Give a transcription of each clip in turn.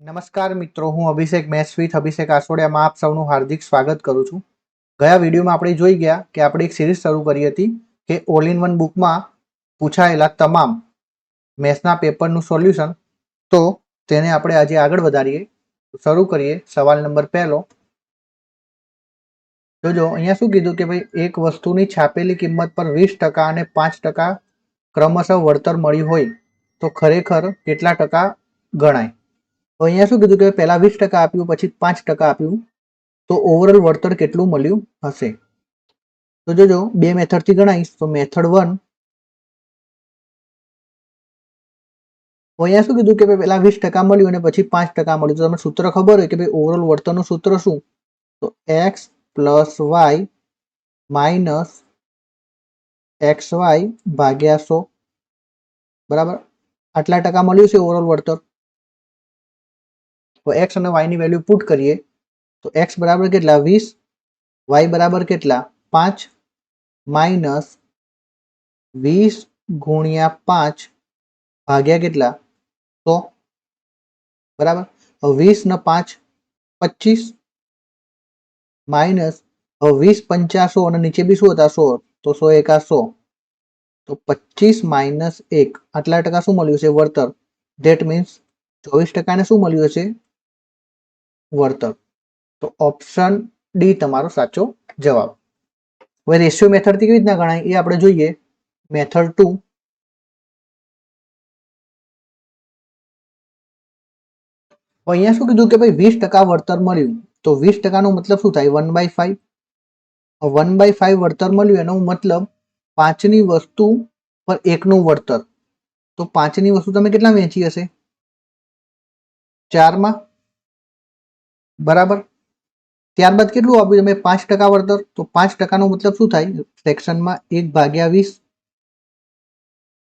નમસ્કાર મિત્રો, હું અભિષેક મેથ્સ વિથ અભિષેક આસોડિયામાં આપ સૌનું હાર્દિક સ્વાગત કરું છું. ગયા વિડીયોમાં આપણે જોઈ ગયા કે આપણે એક સિરીઝ શરૂ કરી હતી કે ઓલ ઇન વન બુકમાં પૂછાયેલા તમામ મેથ્સના પેપરનું સોલ્યુશન. તો તેને આપણે આજે આગળ વધારીએ. શરૂ કરીએ. સવાલ નંબર પહેલો. જોજો અહીંયા શું કીધું કે ભાઈ એક વસ્તુની છાપેલી કિંમત પર 20% અને 5% ક્રમશઃ વળતર મળ્યું હોય તો ખરેખર કેટલા ટકા ગણાય? તો અહીંયા શું કીધું કે પહેલા 20% આપ્યું, પછી 5% આપ્યું, તો ઓવરઓલ વળતર કેટલું મળ્યું હશે? તો જોજો બે મેથડથી ગણાઈશ. તો મેથડ 1, તો અહીંયા શું કીધું કે પહેલા 20% મળ્યું અને પછી 5% મળ્યું. તો તમને સૂત્ર ખબર હોય કે ભાઈ ઓવરઓલ વળતરનું સૂત્ર શું? તો X plus Y minus X Y ભાગ્યા 100, બરાબર. આટલા ટકા મળ્યું છે ઓવરઓલ વળતર. તો એક્સ અને વાય ની વેલ્યુ પુટ કરીએ. તો એક્સ બરાબર કેટલા? 20. વાય બરાબર કેટલા? 5 માઇનસ 20 ગુણ્યા 5 ભાગ્યા કેટલા? 100, બરાબર. 20 ને 5 25 માઇનસ 20 50 100 અને નીચે બી શું હતા? 100. તો 100 એકા 100. તો 25 માઇનસ 1 આટલા ટકા શું મળ્યું છે? વળતર. ધેટ મીન્સ 24% ને શું મળ્યું હશે? વળતર. તો ઓપ્શન ડી તમારો સાચો જવાબ. હવે રેશિયો મેથડથી કેવી રીતના ગણાય એ આપણે જોઈએ. મેથડ 2. અહીંયા શું કીધું કે ભાઈ 20% વળતર મળ્યું. તો 20% નો મતલબ શું થાય? 1/5. 1/5 વળતર મળ્યું એનો મતલબ 5ની વસ્તુ પર 1નું વળતર. તો 5ની વસ્તુ તમે કેટલા વેચી હશે? 4માં, બરાબર. ત્યારબાદ કેટલું આપ્યું તમે? 5% વળતર. તો 5% નો મતલબ શું થાય? ફ્રેક્શનમાં 1/20,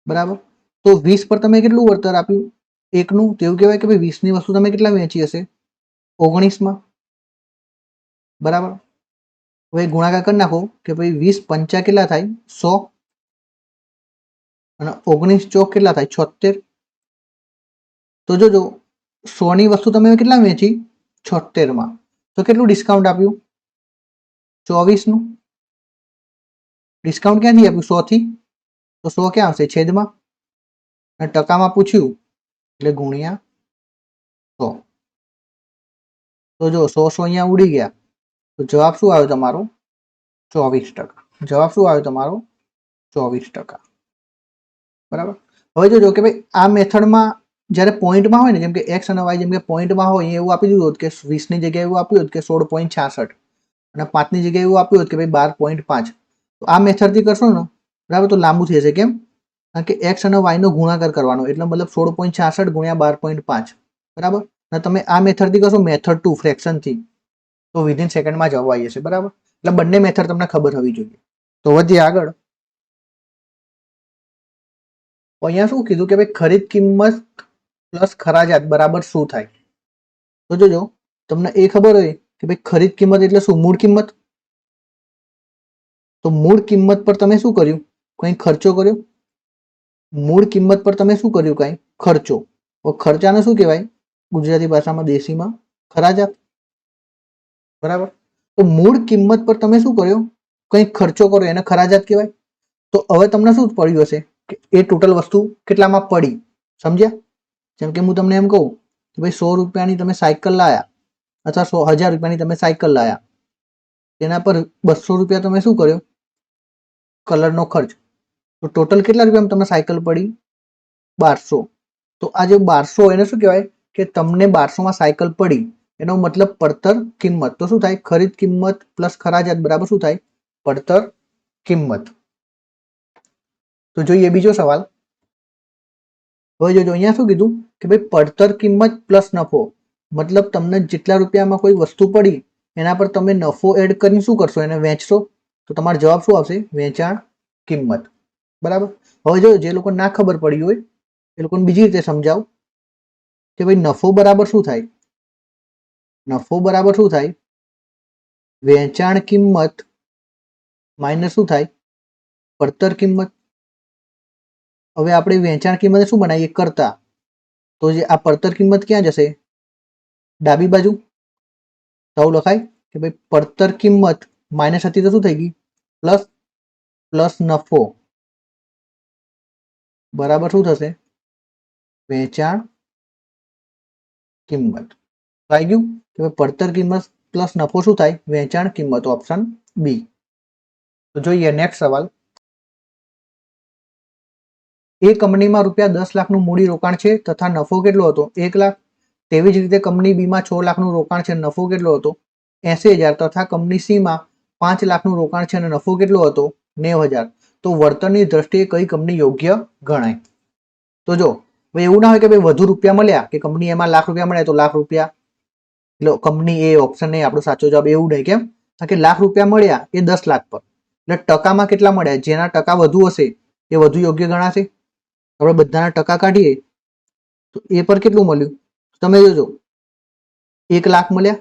બરાબર. તો 20 પર તમે કેટલું વળતર આપ્યું? 1નું. તો એવું કહેવાય કે ભાઈ 20ની વસ્તુ તમે કેટલા વેચી હશે? 19માં, બરાબર. હવે ગુણાકાર કરી નાખો કે ભાઈ 20 પંચા કેટલા થાય? 100 અને 19 ચોક કેટલા થાય? 76. તો જોજો 100ની વસ્તુ તમે કેટલા વેચી? 76માં. તો કેટલું ડિસ્કાઉન્ટ આપ્યું? 24નું. ડિસ્કાઉન્ટ ક્યાંથી આપ્યું? 100થી. તો 100 ક્યાં આવશે? છેદમાં. અને ટકામાં પૂછ્યું એટલે ગુણ્યા 100. તો જો 100 અહીંયા ઉડી ગયા. તો જવાબ શું આવ્યો તમારો? 24%. જવાબ શું આવ્યો તમારો? 24%, બરાબર. હવે જોજો કે ભાઈ આ મેથડમાં જ્યારે પોઈન્ટમાં હોય ને, જેમ કે એક્સ અને વાય જેમ કે પોઈન્ટમાં હોય, એવું આપી દીધું હોત કે 20ની જગ્યાએ એવું આપ્યું હોત કે 16.66 અને 5ની જગ્યાએ એવું આપ્યું હોત કે ભાઈ 12.5. તો આ મેથડથી કરશો ને, બરાબર, તો લાંબુ થઈ જશે. કેમ? કારણ કે એક્સ અને વાય નો ગુણાકાર કરવાનો, એટલે મતલબ 16.66 ગુણ્યા 12.5, બરાબર. અને તમે આ મેથડથી કરશો, મેથડ 2 ફ્રેક્શનથી, તો વિધિન સેકન્ડમાં જવાબ આવી જશે, બરાબર. એટલે બંને મેથડ તમને ખબર હોવી જોઈએ. તો વધીએ આગળ. અહીંયા શું કીધું કે ભાઈ ખરીદ કિંમત પ્લસ ખરાજાત બરાબર શું થાય? તો જોજો તમને એ ખબર હોય કે ભાઈ ખરીદ કિંમત એટલે શું? મૂળ કિંમત. તો મૂળ કિંમત પર તમે શું કર્યું? કઈ ખર્ચો કર્યો. મૂળ કિંમત પર તમે શું કર્યું? કઈ ખર્ચો. ખર્ચાને શું કહેવાય ગુજરાતી ભાષામાં, દેશીમાં? ખરાજાત, બરાબર. તો મૂળ કિંમત પર તમે શું કર્યો? કઈ ખર્ચો કર્યો, એને ખરાજાત કહેવાય. તો હવે તમને શું પડ્યું હશે કે એ ટોટલ વસ્તુ કેટલામાં પડી? સમજ્યા? જેમ કે હું તમને એમ કહું કે ભાઈ 100 રૂપિયાની તમે સાયકલ લાયા, અથવા 1000 રૂપિયાની તમે સાયકલ લાયા, તેના પર 200 રૂપિયા તમે શું કર્યો? કલરનો ખર્ચ. તો ટોટલ કેટલા રૂપિયામાં તમને સાયકલ પડી? 1200. તો આ જે 1200 એને શું કહેવાય કે તમને 1200માં સાયકલ પડી, એનો મતલબ પડતર કિંમત. તો શું થાય? ખરીદ કિંમત પ્લસ ખરાજાત બરાબર શું થાય? પડતર કિંમત. તો જોઈએ બીજો સવાલ. હવે જોજો અહીંયા શું કીધું કે ભાઈ પડતર કિંમત પ્લસ નફો, મતલબ તમને જેટલા રૂપિયામાં કોઈ વસ્તુ પડી એના પર તમે નફો એડ કરીને શું કરશો? એને વેચશો. તો તમારો જવાબ શું આવશે? વેચાણ કિંમત, બરાબર. હવે જો જે લોકો ના ખબર પડી હોય એ લોકોને બીજી રીતે સમજાવ કે ભાઈ નફો બરાબર શું થાય? નફો બરાબર શું થાય? વેચાણ કિંમત માઇનસ શું થાય? પડતર કિંમત. હવે આપણે વેચાણ કિંમત શું બનાવીએ? કરતા. તો જે આ પડતર કિંમત ક્યાં જશે? ડાબી બાજુ તો આવું લખાય કે ભાઈ પડતર કિંમત માઇનસ હતી તો શું થઈ ગઈ પ્લસ, પ્લસ નફો બરાબર શું થશે વેચાણ કિંમત. આવી ગયું કે ભાઈ પડતર કિંમત પ્લસ નફો શું થાય વેચાણ કિંમત, ઓપ્શન બી. તો જોઈએ નેક્સ્ટ સવાલ. એ કંપનીમાં રૂપિયા 10 લાખનું મૂડી રોકાણ છે તથા નફો કેટલો હતો 1 લાખ. તેવી જ રીતે કંપની બીમાં 6 લાખનું રોકાણ છે, નફો કેટલો હતો 80,000 તથા કંપની સીમાં 5 લાખનું રોકાણ છે અને નફો કેટલો હતો 90,000. તો વળતરની દ્રષ્ટિએ કઈ કંપની યોગ્ય ગણાય? તો જો એવું ના હોય કે ભાઈ વધુ રૂપિયા મળ્યા કે કંપની એમાં લાખ રૂપિયા મળ્યા તો લાખ રૂપિયા એટલે કંપની એ ઓપ્શન નહીં આપણો સાચો જવાબ. એવું નહીં, કેમ કે લાખ રૂપિયા મળ્યા એ 10 લાખ પર એટલે ટકામાં કેટલા મળ્યા, જેના ટકા વધુ હશે એ વધુ યોગ્ય ગણાશે. આપણે બધાના ટકા કાઢીએ તો એ પર કેટલું મળ્યું તમે જોજો 1 લાખ મળ્યા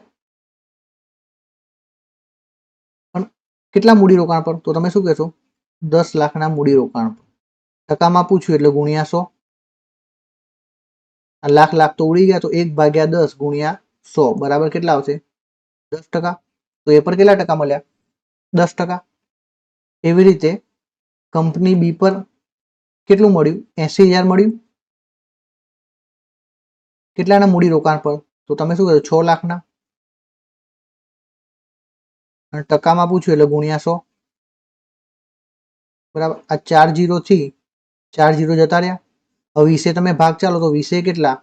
પણ કેટલા મૂડી રોકાણ પર તો તમે શું કહેશો 10 લાખના મૂડી રોકાણ પર. ટકામાં પૂછ્યું એટલે ગુણ્યા 100. લાખ લાખ તો ઉડી ગયા તો 1/10 ગુણ્યા 100 બરાબર કેટલા આવશે 10%. તો એ પર કેટલા ટકા મળ્યા 10%. એવી રીતે કંપની બી પર કેટલું મળ્યું 80,000 મળ્યું. કેટલાના મૂડી રોકાણ પર તો તમે શું કહેશો 6 લાખના. અને ટકામાં પૂછ્યું એટલે ગુણ્યા 100 બરાબર. આ 4 0 થી 4 0 જતા રહ્યા. હવે 20 તમે ભાગ ચાલો તો 20 કેટલા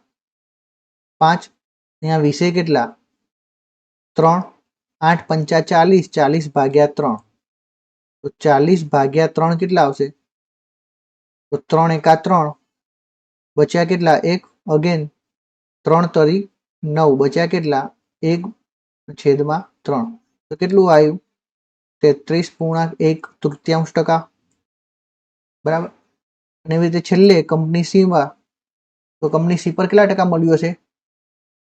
5, અહીંયા 20 કેટલા 3, 8 5 40, 40/3 તો 40/3 કેટલા આવશે તો 3 એકા 3 બચ્યા કેટલા 1 અગેન 3 તરી 9 બચ્યા કેટલા 1/3 તો કેટલું આવ્યું 33.1/3 બરાબર. અને એવી રીતે છેલ્લે કંપની સી માં તો કંપની સી પર કેટલા ટકા મળ્યું હશે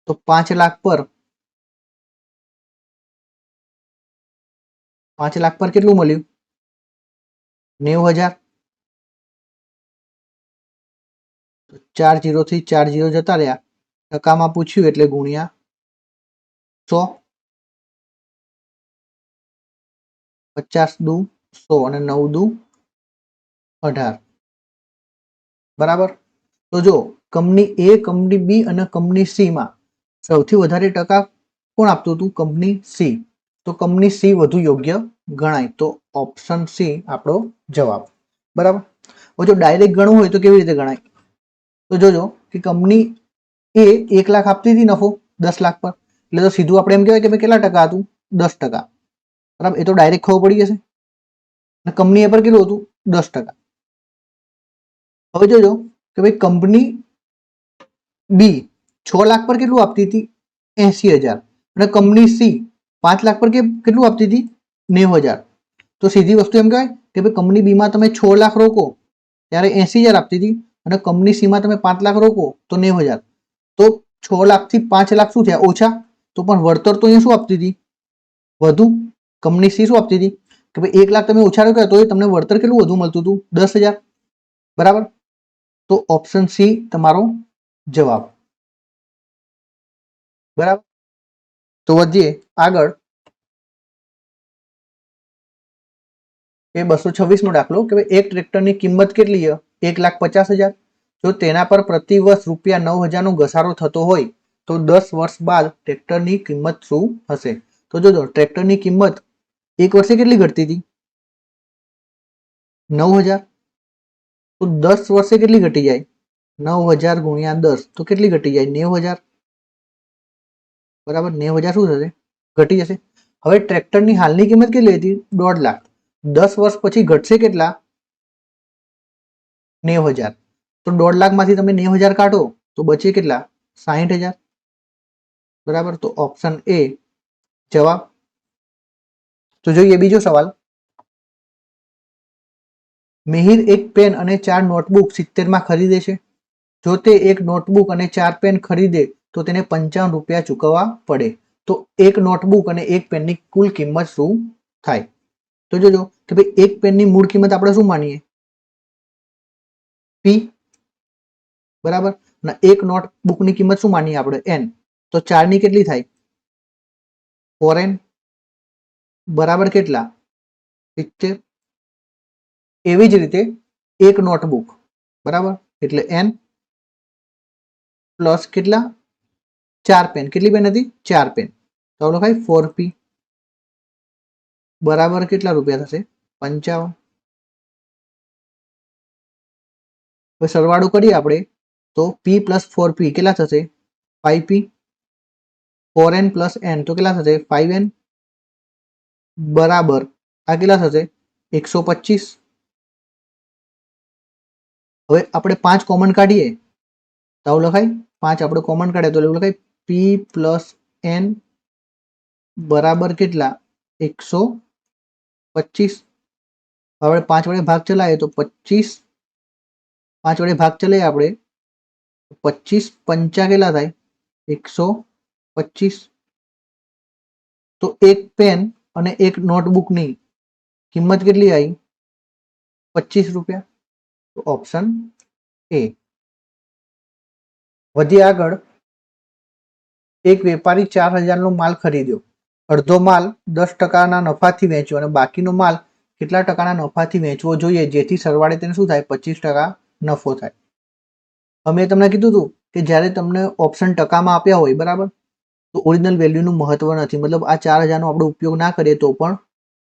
તો 5 લાખ પર 5 લાખ પર કેટલું મળ્યું 90,000. 4 0 થી 4 0 જતા રહ્યા. ટકામાં પૂછ્યું એટલે ગુણ્યા 100. 50 દુ 100 અને 9 દુ 18 બરાબર. તો જો કંપની એ, કંપની બી અને કંપની સી માં સૌથી વધારે ટકા કોણ આપતું હતું કંપની સી. તો કંપની સી વધુ યોગ્ય ગણાય. તો ઓપ્શન સી આપણો જવાબ. બરાબર. જો ડાયરેક્ટ ગણવું હોય તો કેવી રીતે ગણાય તો જોજો કે કંપની એ 1 લાખ આપતી હતી નફો 10 લાખ પર એટલે તો સીધું આપણે એમ કહેવાય કે ભાઈ કેટલા ટકા હતું 10%. બરાબર. એ તો ડાયરેક્ટ ખબર પડી જશે. અને કંપની એ પર કેટલું હતું 10%. હવે જોજો કે ભાઈ કંપની બી 6 લાખ પર કેટલું આપતી હતી 80,000 અને કંપની સી 5 લાખ પર કેટલું આપતી હતી 90,000. તો સીધી વસ્તુ એમ કહેવાય કે ભાઈ કંપની બી માં તમે 6 લાખ રોકો ત્યારે 80,000 આપતી હતી અને કંપની સી માં તમે 5 લાખ રોકો તો 90,000. તો 6 લાખ થી 5 લાખ શું થયા ઓછા. તો પણ વળતર તો અહીંયા શું આપતી હતી વધુ. કંપની સી શું આપતી હતી કે ભાઈ 1 લાખ તમે ઓછા રોક્યા તો તમને વળતર કેટલું વધુ મળતું હતું 10,000. બરાબર. તો ઓપ્શન સી તમારો જવાબ. બરાબર. તો વધીએ આગળ. એ 226 નો દાખલો કે ભાઈ એક ટ્રેક્ટરની કિંમત કેટલી છે 1,50,000. જો તેના પર પ્રતિ વર્ષ રૂપિયા 9,000 નો ઘસારો થતો હોય તો 10 વર્ષ બાદ ટ્રેક્ટરની કિંમત શું હશે? તો જોજો ટ્રેક્ટરની કિંમત એક વર્ષે કેટલી ઘટતી હતી 9,000. તો 10 વર્ષે કેટલી ઘટી જાય 9,000 ગુણ્યા 10 તો કેટલી ઘટી જાય 90,000. બરાબર. 90,000 શું થશે ઘટી જશે. હવે ટ્રેક્ટરની હાલની કિંમત કેટલી હતી 1.5 લાખ. 10 વર્ષ પછી ઘટશે કેટલા 90,000. તો 1.5 લાખ માંથી તમે 90,000 કાઢો તો બચે કેટલા 60,000. બરાબર. તો ઓપ્શન એ જવાબ. તો જોઈએ બીજો સવાલ. મિહિર એક પેન અને 4 નોટબુક 70 માં ખરીદે છે. જો તે એક નોટબુક અને 4 પેન ખરીદે તો તેને 55 રૂપિયા ચૂકવવા પડે. તો એક નોટબુક અને એક પેનની કુલ કિંમત શું થાય? તો જોજો કે ભાઈ એક પેનની મૂળ કિંમત આપણે શું માનીએ પી. બરાબર. અને એક નોટબુકની કિંમત શું માનીએ આપણે એન. તો 4 ની કેટલી થાય? 4n બરાબર કેટલા? 70. એવી જ રીતે એક નોટબુક બરાબર એટલે n પ્લસ કેટલા? 4 પેન. કેટલી પેન હતી? 4 પેન. તો લખાય 4p બરાબર કેટલા રૂપિયા થશે? 55. હવે સરવાળો કરીએ આપણે તો p પ્લસ 4p કેટલા થશે? 5p. 4n પ્લસ n તો કેટલા થશે? 5n બરાબર આ કેટલા થશે? 125. હવે આપણે 5 કોમન કાઢીએ તો લખાય 5 આપણે કોમન કાઢીએ તો એવું લખાય p પ્લસ n બરાબર કેટલા? 125. હવે 5 વડે ભાગ ચલાવીએ તો 25. 5 વડે ભાગ ચલાવીએ આપણે 25 પંચા કેટલા થાય? 125. તો એક પેન અને એક નોટબુકની કિંમત કેટલી આવી? 25 રૂપિયા. તો ઓપ્શન એ. વધી આગળ, એક વેપારી 4000 નો માલ ખરીદ્યો. અડધો માલ 10% નફાથી વેચ્યો અને બાકીનો માલ કેટલા ટકાના નફાથી વેચવો જોઈએ જેથી સરવાળે તેને શું થાય? 25% નફો થાય. અમે તમને કીધું હતું કે જ્યારે તમને ઓપ્શન ટકામાં આપ્યા હોય બરાબર તો ઓરિજિનલ વેલ્યુનું મહત્વ નથી, મતલબ આ 4000 નો આપણે ઉપયોગ ના કરીએ તો પણ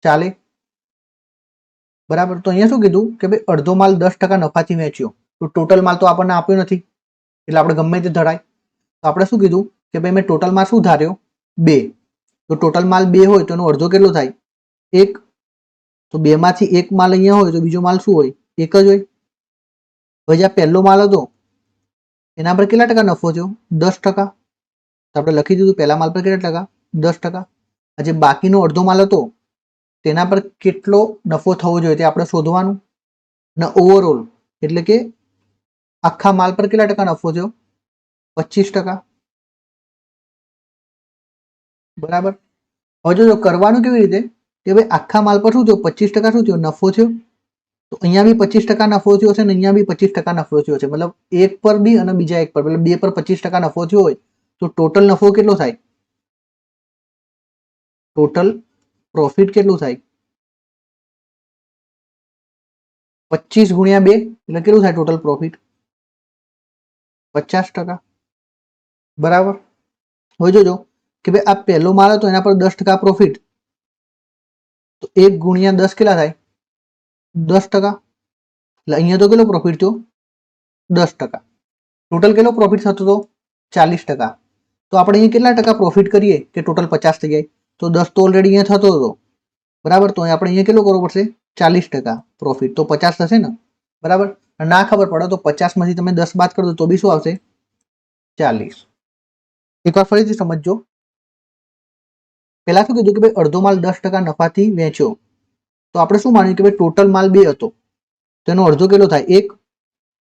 ચાલે બરાબર. તો અહીંયા શું કીધું કે ભાઈ અડધો માલ 10% નફાથી વેચ્યો, તો ટોટલ માલ તો આપણને આપ્યો નથી એટલે આપણે ગમે તે ધરાય. તો આપણે શું કીધું કે ભાઈ મેં ટોટલ માલ શું ધાર્યો? 2. તો ટોટલ માલ 2 હોય તો એનો અડધો કેટલો થાય? 1. તો 2 માંથી એક માલ અહીંયા હોય તો બીજો માલ શું હોય? 1 જ હોય. હવે જે પહેલો માલ હતો એના પર કેટલા ટકા નફો થયો? 10%. તો આપણે લખી દીધું પહેલા માલ પર કેટલા ટકા? 10%. આજે બાકીનો અડધો માલ હતો તેના પર કેટલો નફો થવો જોઈએ તે આપણે શોધવાનું. અને ઓવરઓલ એટલે કે આખા માલ પર કેટલા ટકા નફો થયો? 25%. બરાબર. હવે જો કરવાનું કેવી રીતે કે ભાઈ આખા માલ પર શું થયું? 25% શું થયો? નફો થયો. તો અહીંયા બી 25% નફો થયો છે અને અહીંયા બી 25% નફો થયો છે, મતલબ એક પર બી અને બીજા એક પર, મતલબ 2 પર 25% નફો થયો હોય તો ટોટલ નફો કેટલો થાય? ટોટલ પ્રોફિટ કેટલું થાય? 25 ગુણ્યા 2 એટલે કેટલું થાય ટોટલ પ્રોફિટ? 50%. બરાબર. હવે જોજો કે ભાઈ આ પહેલો માલ હતો એના પર 10% પ્રોફિટ, તો 1 ગુણ્યા 10 કેટલા થાય? 10%. એટલે અહીંયા તો કેટલો પ્રોફિટ થયો? 10%. ટોટલ કેટલો પ્રોફિટ થતો હતો? 40%. તો આપણે અહીંયા કેટલા ટકા પ્રોફિટ કરીએ કે ટોટલ 50 થઈ જાય? તો 10 તો ઓલરેડી અહીંયા થતો હતો બરાબર. તો આપણે અહીંયા કેટલો કરવો પડશે? 40% પ્રોફિટ, તો 50 થશે ને બરાબર. ના ખબર પડે તો 50 માંથી તમે 10 બાદ કરી દો તો બી શું આવશે? 40. એકવાર ફરીથી સમજજો. પહેલા શું કીધું કે ભાઈ અડધો માલ 10% નફાથી વેચ્યો, તો આપણે શું માન્યું કે ભાઈ ટોટલ માલ 2 હતો તેનો અડધો કેટલો થાય? 1.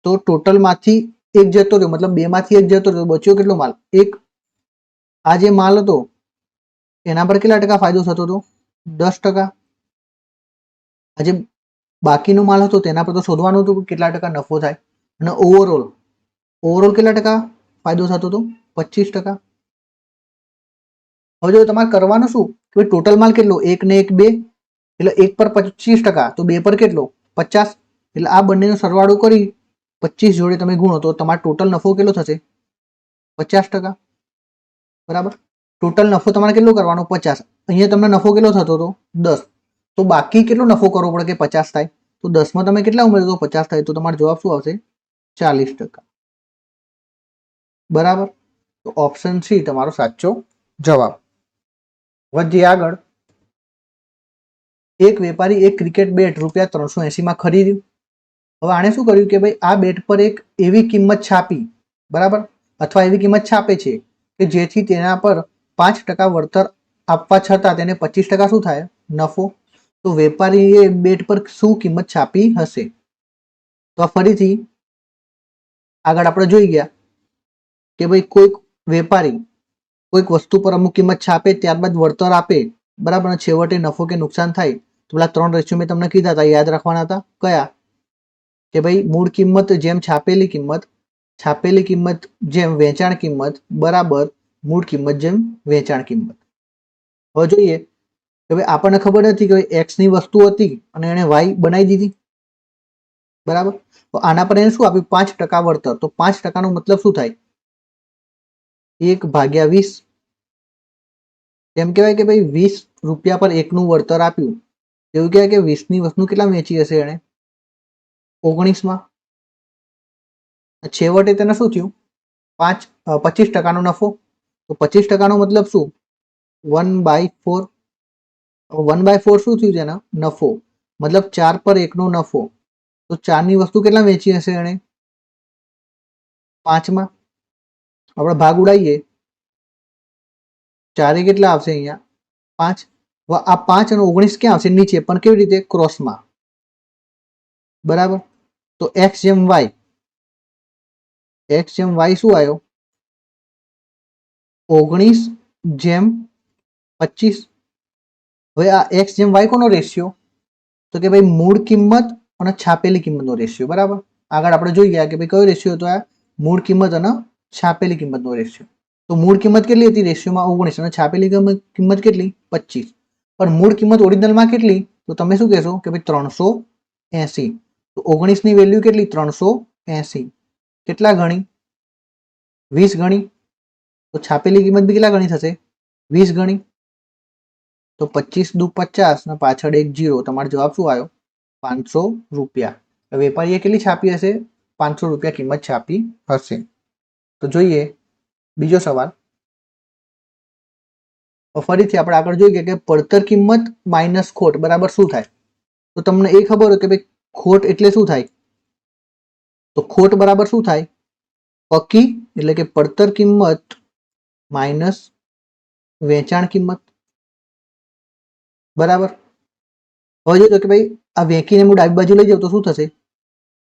તો ટોટલ માંથી 1 જતો રહ્યો, મતલબ 2 માંથી 1 જતો રહ્યો, બચ્યો કેટલો માલ? 1. આ જે માલ હતો એના પર કેટલા ટકા ફાયદો થતો હતો? 10%. આજે બાકીનો માલ હતો તેના પર તો શોધવાનું હતું કે કેટલા ટકા નફો થાય. અને ઓવરઓલ કેટલા ટકા ફાયદો થતો હતો? 25%. હવે જો તમારે કરવાનું શું કે ટોટલ માલ કેટલો? 1 ને 1 2 એટલે 1 પર 25%, તો 2 પર કેટલો? 50. એટલે આ બંનેનો સરવાળો કરી 25 જોડે તમે ગુણો તો તમારો ટોટલ નફો કેટલો થશે? 50%. બરાબર. ટોટલ નફો તમારે કેટલો કરવાનો? 50. અહીંયા તમને નફો કેટલો થતો હતો? 10. તો બાકી કેટલો નફો કરવો પડે કે 50 થાય? તો 10 માં તમે કેટલા ઉમેરો તો 50 થાય? તો તમારો જવાબ શું આવશે? 40%. બરાબર. તો ઓપ્શન સી તમારો સાચો જવાબ. વધીએ આગળ. એક વેપારી એક ક્રિકેટ બેટ રૂપિયા 380 માં ખરીદ્યું. હવે આને શું કર્યું કે ભાઈ આ બેટ પર એક એવી કિંમત છાપી બરાબર, અથવા એવી કિંમત છાપે છે કે જેથી તેના પર 5% વળતર આપવા છતાં તેને 25% શું થાય? નફો. તો વેપારીએ બેટ પર શું કિંમત છાપી હશે? તો ફરીથી આગળ આપણે જોઈ ગયા કે ભાઈ કોઈક વેપારી કોઈક વસ્તુ પર અમુક કિંમત છાપે ત્યારબાદ વળતર આપે બરાબર, અને છેવટે નફો કે નુકસાન થાય તો પેલા 3 રેશિયો મેં તમને કીધા હતા, યાદ રાખવાના હતા. કયા? કે ભાઈ મૂળ કિંમત જેમ છાપેલી કિંમત જેમ વેચાણ કિંમત બરાબર મૂળ કિંમત જેમ વેચાણ કિંમત. હવે જોઈએ કે ભાઈ આપણને ખબર નથી કે એક્સ ની વસ્તુ હતી અને એને વાય બનાવી દીધી, બરાબર. તો આના પર એને શું આપ્યું? 5% વળતર. તો 5% નો મતલબ શું થાય? 1/20. એમ કહેવાય કે ભાઈ 20 રૂપિયા પર એકનું વળતર આપ્યું, એવું કહેવાય કે 20 ની વસ્તુ કેટલા વેચી હશે એને? 19 માં. છેવટે તેને શું થયું? 25% નફો. તો 25% નો મતલબ શું? 1/4. 1/4 શું થયું? તેના નફો, મતલબ 4 પર એકનો નફો. તો 4 ની વસ્તુ કેટલા વેચી હશે એને? 5માં. આપણે ભાગ ઉડાવીએ, 4 કેટલા આવશે અહીંયા? 5. આ 5 અને 19 ક્યાં આવશે? નીચે, પણ કેવી રીતે? ક્રોસમાં, બરાબર. તો એક્સ જેમ વાય, એક્સ જેમ વાય શું આવ્યો? 19/25. હવે આ એક્સ જેમ વાય કોનો રેશિયો? તો કે ભાઈ મૂળ કિંમત અને છાપેલી કિંમતનો રેશિયો, બરાબર. આગળ આપણે જોઈ ગયા કે ભાઈ કયો રેશિયો હતો? આ મૂળ કિંમત અને છાપેલી કિંમતનો રેશિયો. તો મૂળ કિંમત કેટલી હતી રેશિયોમાં? 19. અને છાપેલી કિંમત કેટલી? 25. પણ મૂળ કિંમત ઓરિજિનલમાં કેટલી? તો તમે શું કહેશો કે ભાઈ 380. તો 19 ની વેલ્યુ કેટલી? 380. કેટલા ગણી? 20 ગણી. તો છાપેલી કિંમત બી કેટલા ગણી થશે? 20 ગણી. તો 25 દુ 50 ને પાછળ એક 0. તમારો જવાબ શું આવ્યો? 500 રૂપિયા. વેપારીએ કેટલી છાપી હશે? 500 રૂપિયા કિંમત છાપી હશે. તો જોઈએ બીજો સવાલ. ફરીથી આપણે આગળ જોઈએ કે પડતર કિંમત માઇનસ ખોટ બરાબર શું થાય? તો તમને એ ખબર હોય કે ભાઈ ખોટ એટલે શું થાય? તો ખોટ બરાબર શું થાય? પક્કી એટલે કે પડતર કિંમત માઇનસ વેચાણ કિંમત, બરાબર. હવે જો કે ભાઈ આ વેકીને હું ડાબી બાજુ લઈ જાઉં તો શું થશે?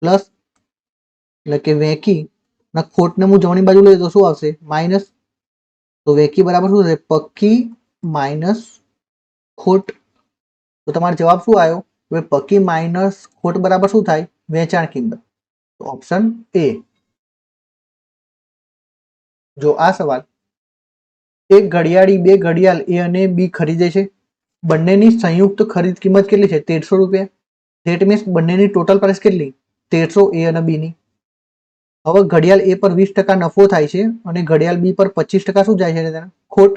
પ્લસ. એટલે કે વેકી ના ખોટને હું જમણી બાજુ લઈ જાઉં તો શું આવશે? માઇનસ. તો વેકી બરાબર શું થશે? પક્કી માઇનસ ખોટ. તો તમારો જવાબ શું આવ્યો? પક્કી માઇનસ ખોટ બરાબર શું થાય? વેચાણ કિંમત. તો ઓપ્શન એ. જો આ સવાલ, એક ઘડિયાળી બે ઘડિયાળ એ અને બી ખરીદે છે. બંનેની સંયુક્ત ખરીદ કિંમત કેટલી છે? 1300 રૂપિયા. ધેટ મીન્સ બંનેની ટોટલ પ્રાઇસ કેટલી? 1300 એ અને બી ની. હવે ઘડિયાળ એ પર 20% નફો થાય છે અને ઘડિયાળ બી પર 25% શું જાય છે? તેના ખોટ.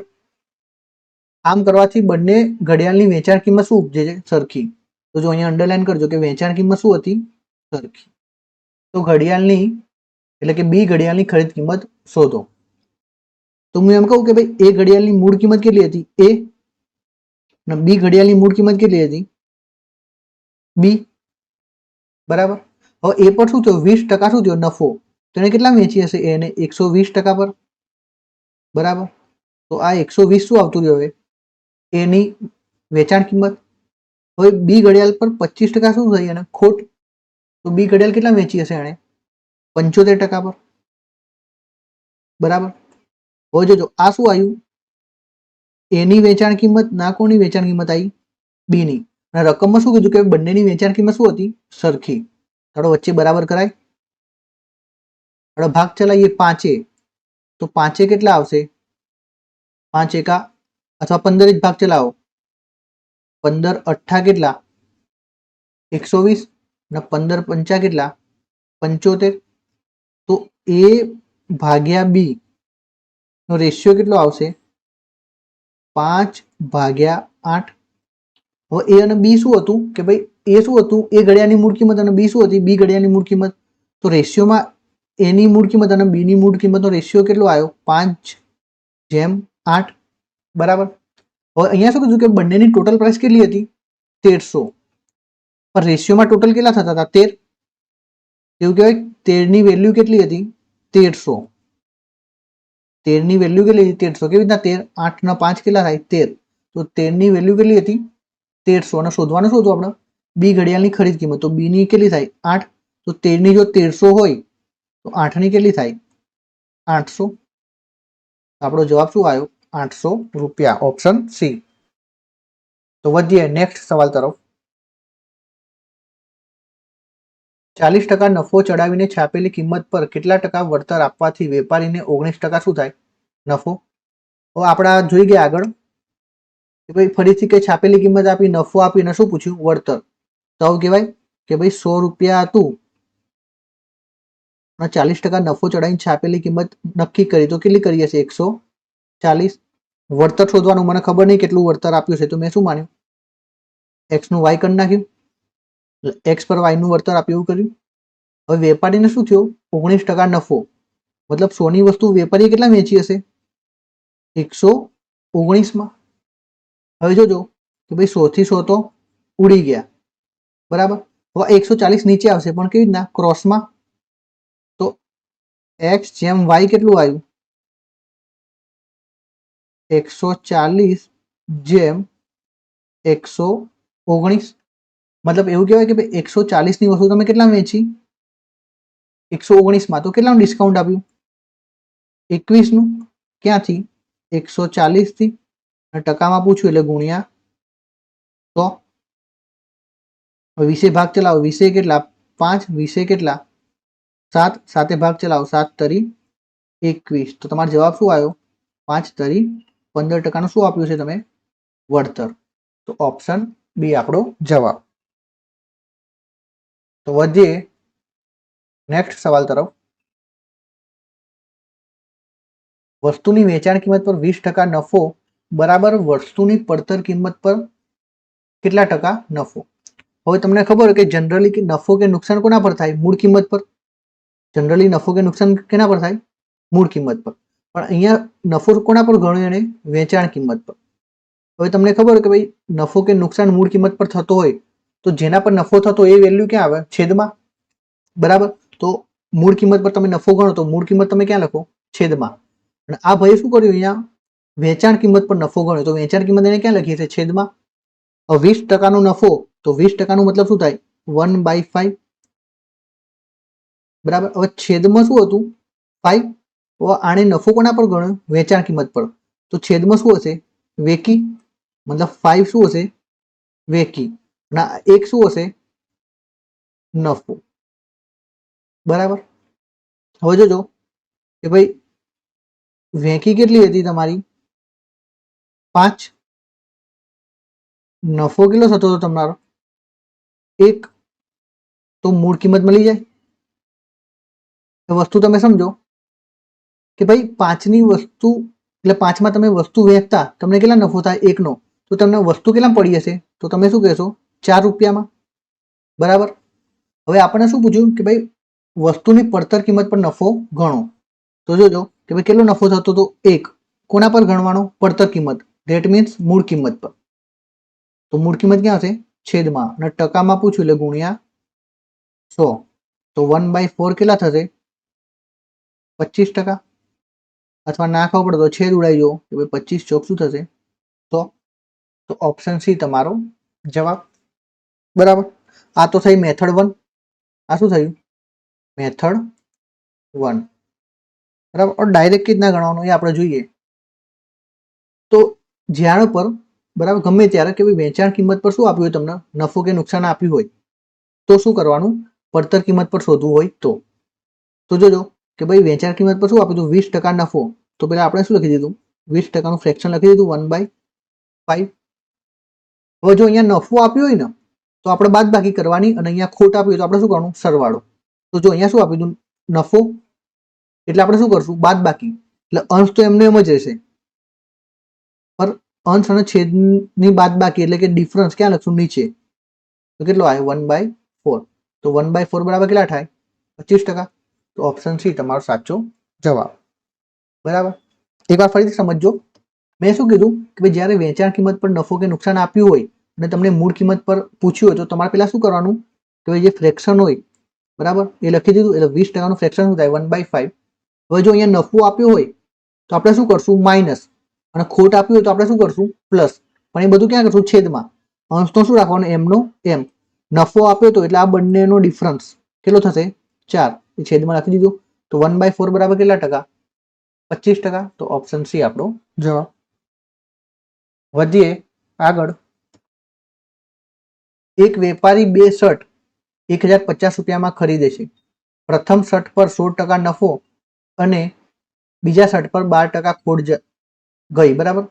આમ કરવાથી બંને ઘડિયાળની વેચાણ કિંમત શું ઉપજે છે? સરખી. તો જો અહીંયા અંડરલાઈન કરજો કે વેચાણ કિંમત શું હતી? સરખી. તો ઘડિયાળની એટલે કે બી ઘડિયાળની ખરીદ કિંમત શોધો. તો હું એમ કહું કે ભાઈ એ ઘડિયાળની મૂળ કિંમત કેટલી હતી? એ. અને બી ઘડિયાળની મૂળ કિંમત કેટલી હતી? બી, બરાબર. હવે એ પર શું થયો? 20% શું થયો? નફો. તો એને કેટલા વેચી હશે? એને 120% પર, બરાબર. તો આ 120 શું આવતું રહ્યું? હવે એની વેચાણ કિંમત. હવે બી ઘડિયાળ પર 25% શું થઈ? એને ખોટ. તો બી ઘડિયાળ કેટલા વેચી હશે એને? 75% પર, બરાબર. હવે જોજો આ શું આવ્યું? એની વેચાણ કિંમત ના કોની વેચાણ કિંમત આવી? બી ની. અને રકમમાં શું કીધું કે બંનેની વેચાણ કિંમત શું હતી? સરખી. ચાલો વચ્ચે બરાબર કરાય. આપણે ભાગ ચલાવીએ 5. તો 5 કેટલા આવશે? 5 એકા અથવા 15 જ ભાગ ચલાવો. 15 અઠ્ઠા કેટલા? 120. અને 15 પંચા કેટલા? 75. તો એ ભાગ્યા બી નો રેશિયો કેટલો આવશે? 5/8. હવે એ અને બી શું હતું કે ભાઈ એ શું હતું? એ ઘડિયાળની મૂળ કિંમત અને બી શું હતી? બી ઘડિયાળની મૂળ કિંમત. તો રેશિયોમાં એની મૂળ કિંમત અને બીની મૂળ કિંમતનો રેશિયો કેટલો આવ્યો? 5/8, બરાબર. હવે અહીંયા શું કીધું કે બંનેની ટોટલ પ્રાઇસ કેટલી હતી? 1300. પણ રેશિયોમાં ટોટલ કેટલા થતા હતા? 13. એવું કહેવાય 13 ની વેલ્યુ કેટલી હતી? 1300. 13 ની વેલ્યુ કેટલી હતી? 1300. કેવી રીતના 13? 8 ના 5 કેટલા થાય? 13. તો 13 ની વેલ્યુ કેટલી હતી? 1300. અને શોધવાનું શું હતું આપણે? બી ઘડિયાળની ખરીદ કિંમત. તો બી ની કેટલી થાય? 8. તો 13 ની જો 1300 હોય તો 8 ની કેટલી થાય? 800. આપણો જવાબ શું આવ્યો? 800 રૂપિયા. Option C. તો વધીએ નેક્સ્ટ સવાલ તરફ. 40% નફો ચડાવીને છાપેલી કિંમત પર કેટલા ટકા વળતર આપવાથી વેપારીને 19% શું થાય? નફો. હવે આપણા જોઈ ગયા આગળ કે ભાઈ ફરીથી કઈ છાપેલી કિંમત આપી, નફો આપીને શું પૂછ્યું? વળતર. તો આવું કહેવાય કે ભાઈ 100 રૂપિયા હતું અને 40% નફો ચડાવીને છાપેલી કિંમત નક્કી કરી, તો કેટલી કરી હશે? 140. વળતર શોધવાનું, મને ખબર નહીં કેટલું વળતર આપ્યું છે, તો મેં શું માન્યું? એક્સ નું વાય કરી નાખ્યું, એક્સ પર વાય નું વળતર આપ્યું એવું કર્યું. હવે વેપારીને શું થયું? 19% નફો, મતલબ 100 ની વસ્તુ વેપારીએ કેટલા વેચી હશે? 119 માં. હવે જોજો કે ભાઈ 100 થી 100 તો ઉડી ગયા, બરાબર. હવે 140 નીચે આવશે, પણ કેવી રીતના? ક્રોસમાં. તો એક્સ જેમ વાય કેટલું આવ્યું? 140 જેમ 119. મતલબ એવું કહેવાય કે ભાઈ 140 ની વસ્તુ તમે કેટલા વેચી? 119 માં. તો કેટલાનું ડિસ્કાઉન્ટ આપ્યું? 21 નું. ક્યાંથી? 140 થી. અને ટકામાં પૂછ્યું એટલે ગુણ્યા 100. 20 ભાગ ચલાવો, 20 કેટલા? 5. 20 કેટલા? 7. 7 ભાગ ચલાવો, 7 તરી 21. તો તમારો જવાબ શું આવ્યો? 5 તરી 15% શું આપ્યું છે તમે? વળતર. તો ઓપ્શન બી આપણો જવાબ. તો વધીએ નેક્સ્ટ સવાલ તરફ. વસ્તુની વેચાણ કિંમત પર 20% નફો બરાબર વસ્તુની પડતર કિંમત પર કેટલા ટકા નફો? હવે તમને ખબર હોય કે જનરલી કે નફો કે નુકસાન કોના પર થાય? મૂળ કિંમત પર. જનરલી નફો કે નુકસાન કેના પર થાય? મૂળ કિંમત પર. પણ અહીંયા નફો કોના પર ગણ્યો? એને વેચાણ કિંમત પર. હવે તમને ખબર હોય કે ભાઈ નફો કે નુકસાન મૂળ કિંમત પર થતો હોય તો જેના પર નફો થતો એ વેલ્યુ ક્યાં આવે? છેદમાં, બરાબર. તો મૂળ કિંમત પર તમે નફો ગણો તો મૂળ કિંમત તમે ક્યાં લખો? છેદમાં. અને આ ભાઈએ શું કર્યું? અહીંયા વેચાણ કિંમત પર નફો ગણ્યો, તો વેચાણ કિંમત એને ક્યાં લખીએ છીએ? છેદમાં. 20% નો નફો, તો 20% નું મતલબ શું થાય? 1/5, બરાબર. હવે છેદમાં શું હતું? 5. આને નફો કોના પર ગણ્યો? વેચાણ કિંમત પર. તો છેદમાં શું હશે? વેકી. મતલબ 5 શું હશે? વેકી. ના, 1 શું હશે? નફો, બરાબર. હવે જોજો કે ભાઈ વેકી કેટલી હતી તમારી? 5. નફો કેટલો થતો હતો તમારો? 1. તો મૂળ કિંમત મળી જાય. વસ્તુ તમે સમજો કે ભાઈ 5 ની વસ્તુ એટલે 5 માં તમે વસ્તુ વેચતા તમને કેટલા નફો થાય? 1 નો. તો તમને વસ્તુ કેટલા પડી હશે? તો તમે શું કહેશો? 4 રૂપિયામાં, બરાબર. હવે આપણને શું પૂછ્યું કે ભાઈ વસ્તુની પડતર કિંમત પર નફો ગણો. તો જોજો કે ભાઈ કેટલો નફો થતો હતો? 1. કોના પર ગણવાનો? પડતર કિંમત. ધેટ મીન્સ મૂળ કિંમત પર. તો મૂળ કિંમત ક્યાં હશે? છેદમાં. અને ટકામાં પૂછ્યું એટલે ગુણ્યા 100. તો 1/4 કેટલા થશે? 25%. અથવા ના ખબર પડે તો છેદ ઉડાઈ જુઓ કે ભાઈ 25 ચોક શું થશે? 100. તો ઓપ્શન સી તમારો જવાબ, બરાબર. આ તો થઈ મેથડ 1. આ શું થયું? મેથડ 1, બરાબર. ડાયરેક્ટ રીતના ગણવાનું એ આપણે જોઈએ. તો જ્યાં પર બરાબર ગમે ત્યારે કે ભાઈ વેચાણ કિંમત પર શું આપ્યું હોય તમને? નફો કે નુકસાન આપ્યું હોય તો શું કરવાનું? પડતર કિંમત પર શોધવું હોય તો જોજો કે ભાઈ વેચાણ કિંમત પર શું આપ્યું હતું? 20% નફો. તો પેલા આપણે શું લખી દીધું? 20% નું ફ્રેક્શન લખી દીધું 1/5. હવે જો અહીંયા નફો આપ્યો હોય ને તો આપણે બાદ બાકી કરવાની, અને અહીંયા ખોટ આપી હોય તો આપણે શું કરવાનું? સરવાળો. તો જો અહીંયા શું આપ્યું હતું? નફો. એટલે આપણે શું કરશું? બાદ બાકી. એટલે અંશ તો એમને એમ જ રહેશે, પર અંશ અને છેદની બાદ બાકી એટલે કે ડિફરન્સ ક્યાં લખશું? નીચે. તો કેટલો આવે? 1/4. તો 1/4 બરાબર કેટલા થાય? 25%. તો ઓપ્શન સી તમારો સાચો જવાબ, બરાબર. એક વાર ફરીથી સમજજો. મેં શું કીધું કે ભાઈ જ્યારે વેચાણ કિંમત પર નફો કે નુકસાન આપ્યું હોય અને તમને મૂળ કિંમત પર પૂછ્યું હોય તો તમારે પેલા શું કરવાનું કે ભાઈ જે ફ્રેક્શન હોય, બરાબર, એ લખી દીધું. એટલે 20% નું ફ્રેક્શન શું થાય? 1/5. હવે જો અહીંયા નફો આપ્યો હોય તો આપણે શું કરશું? માઇનસ. અને ખોટ આપ્યું હોય તો આપણે શું કરશું? પ્લસ. પણ એ બધું ક્યાં કરશું? છેદમાં. અંશ તો શું રાખવાનો? એમનો એમ. નફો આપ્યો તો એટલે આ બંનેનો ડિફરન્સ કેટલો થશે? 4. એ છેદમાં લખી દીધું. તો 1/4 બરાબર કેટલા ટકા? 25%. તો ઓપ્શન સી આપણો જવાબ. વધીએ આગળ. એક વેપારી 2 શર્ટ 1050 રૂપિયામાં ખરીદે છે. પ્રથમ શર્ટ પર 16% નફો અને બીજા શર્ટ પર 12% ખોટ ગઈ, બરાબર.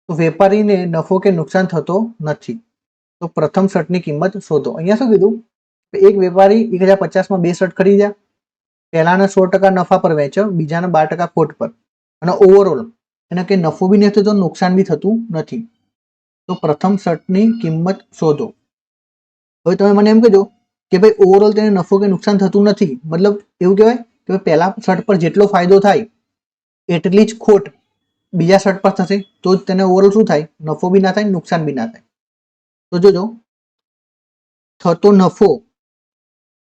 તો વેપારીને નફો કે નુકસાન થતો નથી. તો પ્રથમ શર્ટની કિંમત શોધો. અહીંયા શું કીધું? એક વેપારી 1050 2 શર્ટ ખરીદ્યા, પહેલાના 100% નફા પર વેચ્યો, બીજાના 12% ખોટ પર, અને ઓવરઓલ એને કઈ નફો બી નથી થતો, નુકસાન બી થતું નથી. તો પ્રથમ શર્ટની કિંમત શોધો. હવે તમે મને એમ કહેજો કે ભાઈ ઓવરઓલ તેને નફો કે નુકસાન થતું નથી, મતલબ એવું કહેવાય કે પહેલા શર્ટ પર જેટલો ફાયદો થાય એટલી જ ખોટ બીજા શર્ટ પર થશે, તો જ તેને ઓવરઓલ શું થાય? નફો બી ના થાય, નુકસાન બી ના થાય. તો જોજો, થતો નફો,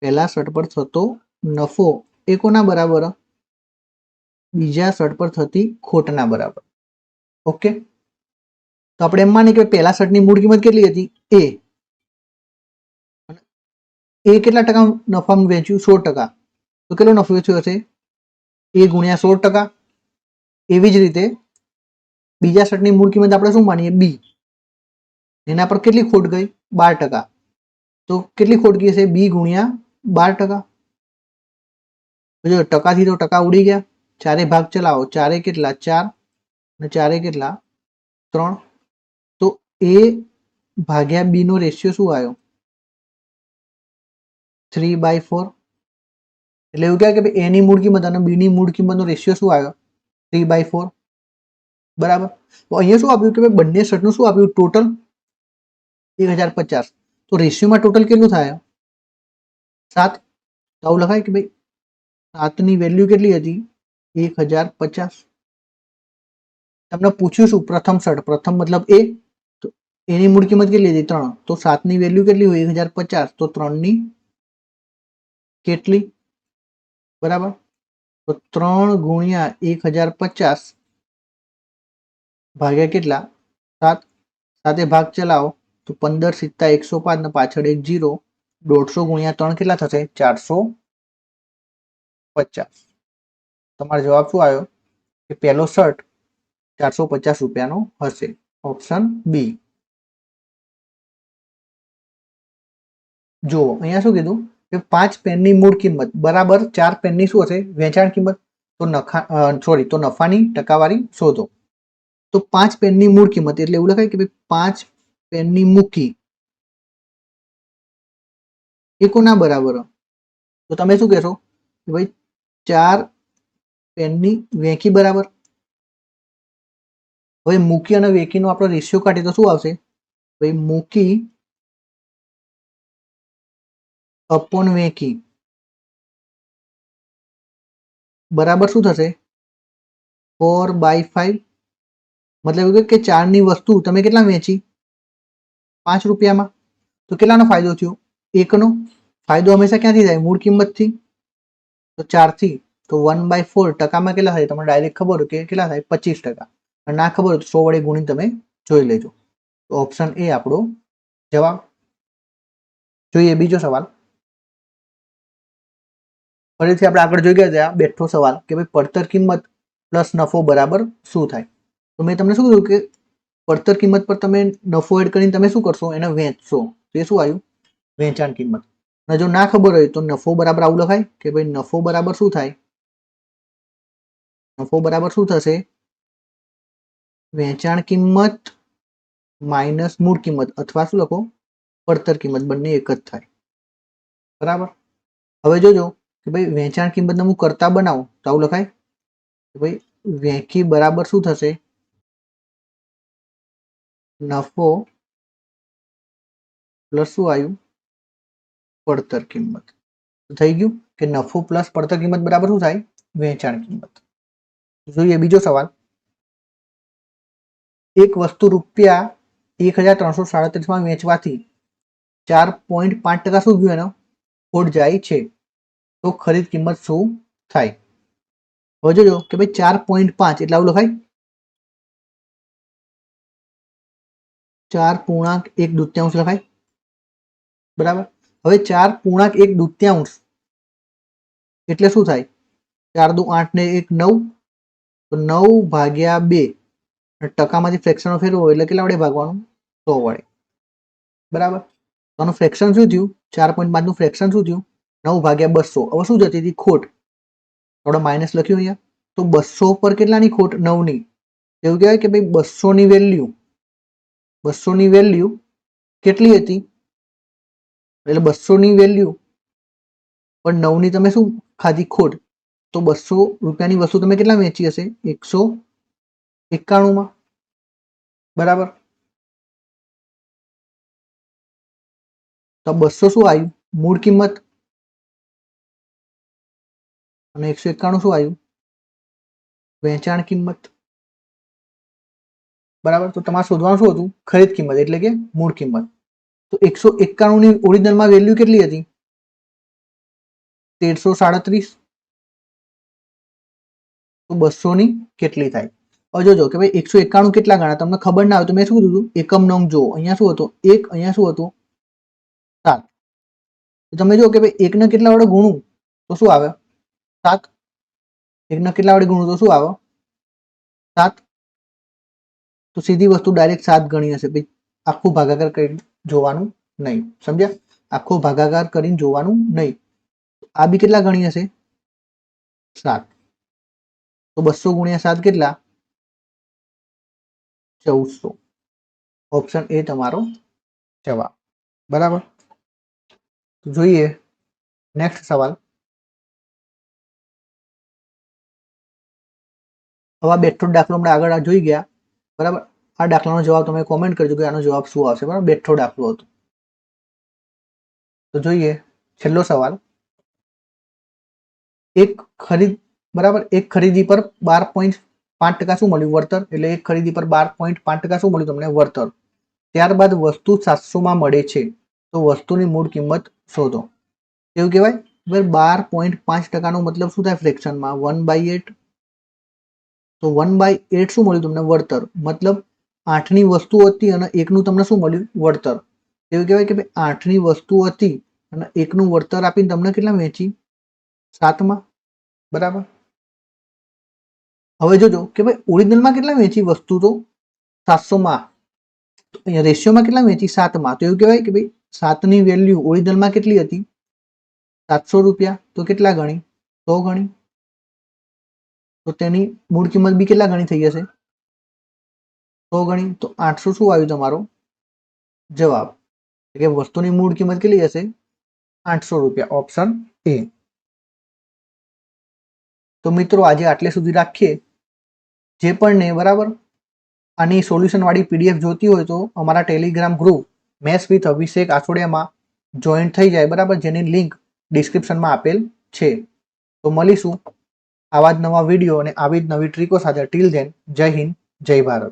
પહેલા શર્ટ પર થતો નફો એ કોના બરાબર? બીજા શર્ટ પર થતી ખોટના બરાબર. ઓકે, તો આપણે એમ માનીએ કે પહેલા શર્ટની મૂળ કિંમત કેટલી હતી? એ કેટલા ટકા નફામાં વેચ્યું? 100%. તો કેટલો નફો વેચ્યો હશે? એ ગુણ્યા 100%. એવી જ રીતે બીજા શર્ટની મૂળ કિંમત આપણે શું માનીએ? બી. એના પર કેટલી ખોટ ગઈ? 12%. તો કેટલી ખોટ ગઈ હશે? બી ગુણ્યા 12%. જો ટકાથી તો ટકા ઉડી ગયા, ચારે ભાગ ચલાવો, ચારે કેટલા? 4, અને ચારે કેટલા? 3. તો એ ભાગ્યા બી નો રેશિયો શું આવ્યો? 3/4. એટલે એવું કહેવાય કે એની મૂળ કિંમત અને બી ની મૂળ કિંમતનો રેશિયો શું આવ્યો? 3/4. બરાબર. તો અહીંયા શું આપ્યું કે બંને શર્ટનું શું આપ્યું? ટોટલ 1050. તો રેશિયોમાં ટોટલ કેટલું થાય? 7. તો આવું લખાય કે ભાઈ 7 ની વેલ્યુ કેટલી હતી? 1050. તમને પૂછ્યું શું? પ્રથમ શર્ટ, પ્રથમ મતલબ એ, તો એની મૂળ કિંમત કેટલી હતી? 3. તો 7 ની વેલ્યુ કેટલી હોય? 1050. તો 3 ની કેટલી? બરાબર. તો 3 ગુણ્યા 1050 ભાગ્યા કેટલા? 7. સાથે ભાગ ચલાવો તો 15 × 7 = 105 ને પાછળ એક 0. 150 ગુણ્યા 3 કેટલા થશે? 450. તમારો જવાબ શું આવ્યો? કે પહેલો શર્ટ 450 રૂપિયાનો હશે. Option B. જુઓ અહીંયા શું કીધું કે 5 પેનની મૂળ કિંમત બરાબર 4 પેનની શું હશે? વેચાણ કિંમત. તો નફાની ટકાવારી શોધો. તો 5 પેનની મૂળ કિંમત એટલે એવું લખાય કે ભાઈ 5 પેનની મૂકી એ કોના બરાબર? તો તમે શું કહેશો કે ભાઈ 4 પેનની વેકી બરાબર. હવે મૂકી અને વેકીનો આપણો રેશિયો કાઢીએ તો શું આવશે? ભાઈ મૂકી અપોન વેકી બરાબર શું થશે? 4/5. મતલબ એવું કે 4 ની વસ્તુ તમે કેટલા વેચી? 5 રૂપિયામાં. તો કેટલાનો ફાયદો થયો? 1 નો. ફાયદો હંમેશા ક્યાંથી થાય? મૂળ કિંમતથી. તો 4 થી. તો 1/4 ટકામાં કેટલા થાય? તમને ડાયરેક્ટ ખબર હોય કે કેટલા થાય? 25%. ના ખબર હોય તો 100 વડે ગુણી તમે જોઈ લેજો. તો ઓપ્શન એ આપણો જવાબ. જોઈએ બીજો સવાલ. ફરીથી આપણે આગળ જોઈ ગયા હતા બેઠો સવાલ કે ભાઈ પડતર કિંમત પ્લસ નફો બરાબર શું થાય? તો મેં તમને શું કીધું કે પડતર કિંમત પર તમે નફો એડ કરીને તમે શું કરશો? એને વેચશો. તો એ શું આવ્યું? વેચાણ કિંમત. અને જો ના ખબર હોય તો નફો બરાબર આવું લખાય કે ભાઈ નફો બરાબર શું થાય? નફો બરાબર શું થશે? વેચાણ કિંમત માઇનસ મૂળ કિંમત, અથવા શું લખો? પડતર કિંમત. બંને એક જ થાય. બરાબર. હવે જોજો કે ભાઈ વેચાણ કિંમતને હું કરતા બનાવું તો આવું લખાય કે ભાઈ વેકી બરાબર શું થશે? નફો પ્લસ શું આવ્યું? પડતર કિંમત. થઈ ગયું કે નફો પ્લસ પડતર કિંમત બરાબર શું થાય? વેચાણ કિંમત. જોઈએ બીજો સવાલ. એક વસ્તુ રૂપિયા 1337 વેચવાથી 4.5% શું થયું? એનો ખોટ જાય છે. તો ખરીદ કિંમત શું થાય? હવે જોજો કે ભાઈ 4.5 એટલે આવું લખાય 4.1 લખાય. બરાબર. હવે 4.1 એટલે શું થાય? 4 દુ 8 ને 1 9. તો 9/2. ટકામાંથી ફ્રેક્શનનો ફેરવો એટલે કેટલા વડે ભાગવાનું? 100 વડે. બરાબર. તો આનું ફ્રેક્શન શું થયું? 4.5 નું ફ્રેક્શન શું થયું? 9/200. હવે શું જતી હતી? ખોટ. આપણે માઇનસ લખ્યું અહીંયા. તો 200 પર કેટલાની ખોટ? 9 ની. એવું કહેવાય કે ભાઈ 200 ની વેલ્યુ કેટલી હતી, એટલે 200 ની વેલ્યુ પણ 9 ની તમે શું ખાધી ખોટ, તો 200 રૂપિયાની વસ્તુ તમે કેટલા વેચી હશે, 191 માં, બરાબર. તો 200 શું આવ્યું, મૂળ કિંમત, અને 191 શું આવ્યું, વેચાણ કિંમત, બરાબર. તો તમારે શોધવાનું શું હતું, ખરીદ કિંમત એટલે કે મૂળ કિંમત. તો 191 ની ઓરિજિનલમાં વેલ્યુ કેટલી હતી, 1337. તો 200 ની કેટલી થાય. હવે જોજો કે ભાઈ 191 કેટલા ગણા, તમને ખબર ના આવે તો મેં શું કીધું, એકમ નંગ જો, અહીંયા શું હતો 1, અહીંયા શું હતું 7. તો તમે જો કે ભાઈ 1 ને કેટલા વડે ગુણું તો શું આવે 7, 1 ને કેટલા વડે ગુણું તો શું આવે 7. તો સીધી વસ્તુ ડાયરેક્ટ 7 ગણી હશે ભાઈ, આખું ભાગાકાર કરી જોવાનું નહીં, સમજ્યા, આખો ભાગાકાર કરીને જોવાનું નહીં. આ બી કેટલા ગણી હશે 7. તો 200 ગુણ્યા 7 કેટલા 1400. ઓપ્શન એ તમારો જવાબ, બરાબર. જોઈએ નેક્સ્ટ સવાલ. હવે બેઠો દાખલો આપણે આગળ જોઈ ગયા, બરાબર. આ દાખલાનો જવાબ તમે કોમેન્ટ કરજો કે આનો જવાબ શું આવશે, બરાબર. બેઠો દાખલો હતો. તો જોઈએ છેલ્લો સવાલ. એક ખરીદી પર 12.5% શું મળ્યું, વળતર. એટલે એક ખરીદી પર 12.5% શું મળ્યું તમને, વળતર. ત્યારબાદ વસ્તુ 700 માં મળે છે, તો વસ્તુની મૂળ કિંમત શોધો. એવું કહેવાય 12.5% નો મતલબ શું થાય ફ્રેક્શનમાં, 1/8. તો 1/8 શું મળ્યું તમને, વળતર. મતલબ 8 ની વસ્તુ હતી અને 1 નું તમને શું મળ્યું, વળતર. એવું કહેવાય કે ભાઈ 8 ની વસ્તુ હતી અને 1 નું વળતર આપીને તમને કેટલા વેચી, 7 માં, બરાબર. હવે જોજો કે ભાઈ ઓરિજિનલમાં કેટલા વેચી વસ્તુ, તો 700 માં, અહીંયા રેશિયોમાં કેટલા વેચી, 7 માં. તો એવું કહેવાય કે ભાઈ 7 ની વેલ્યુ ઓરિજિનલમાં કેટલી હતી, 700 રૂપિયા. તો કેટલા ગણી, 100 ગણી. તો તેની મૂળ કિંમત બી કેટલા ગણી થઈ જશે, 100 ગણી. તો 800 શું આવ્યું તમારો જવાબ, કે વસ્તુની મૂળ કિંમત કેટલી હશે, 800 રૂપિયા. Option A. તો મિત્રો આજે આટલે સુધી રાખીએ. જે પણ ને બરાબર આની સોલ્યુશન વાળી પીડીએફ જોતી હોય તો અમારા Telegram group maths with Abhishek આછોડિયામાં જોઈન થઈ જાય, બરાબર, જેની લિંક ડિસ્ક્રિપ્શનમાં આપેલ છે. તો મળીશું આવા જ નવા વિડીયો અને આવી જ નવી ટ્રીકો સાથે. ટીલ ધેન, જય હિન્દ, જય ભારત.